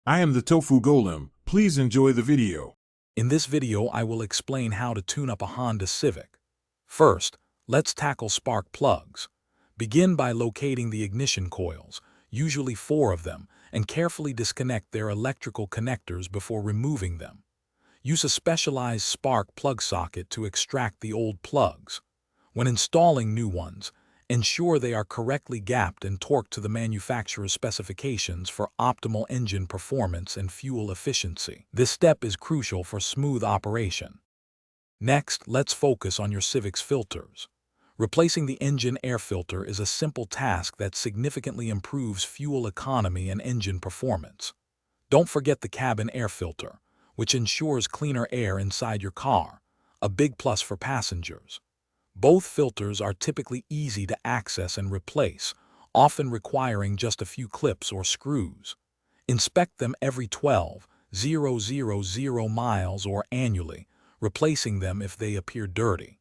I am the Tofu Golem. Please enjoy the video. In this video, I will explain how to tune up a Honda Civic. First, let's tackle spark plugs. Begin by locating the ignition coils, usually 4 of them, and carefully disconnect their electrical connectors before removing them. Use a specialized spark plug socket to extract the old plugs. When installing new ones, ensure they are correctly gapped and torqued to the manufacturer's specifications for optimal engine performance and fuel efficiency. This step is crucial for smooth operation. Next, let's focus on your Civic's filters. Replacing the engine air filter is a simple task that significantly improves fuel economy and engine performance. Don't forget the cabin air filter, which ensures cleaner air inside your car, a big plus for passengers. Both filters are typically easy to access and replace, often requiring just a few clips or screws. Inspect them every 12,000 miles or annually, replacing them if they appear dirty.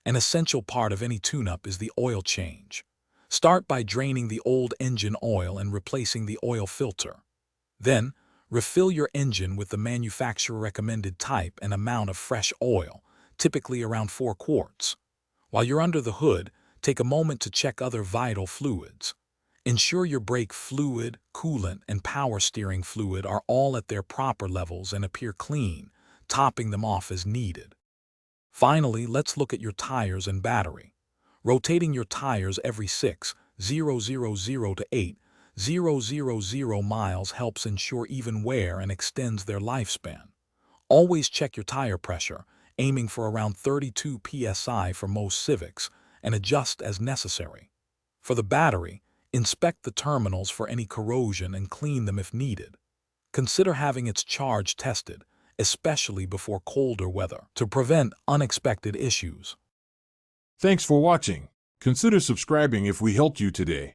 An essential part of any tune-up is the oil change. Start by draining the old engine oil and replacing the oil filter. Then, refill your engine with the manufacturer-recommended type and amount of fresh oil, typically around 4 quarts. While you're under the hood, take a moment to check other vital fluids. Ensure your brake fluid, coolant, and power steering fluid are all at their proper levels and appear clean, topping them off as needed. Finally, let's look at your tires and battery. Rotating your tires every 6,000 to 8,000 miles helps ensure even wear and extends their lifespan. Always check your tire pressure, aiming for around 32 psi for most Civics, and adjust as necessary. For the battery, inspect the terminals for any corrosion and clean them if needed. Consider having its charge tested, especially before colder weather, to prevent unexpected issues. Thanks for watching. Consider subscribing if we helped you today.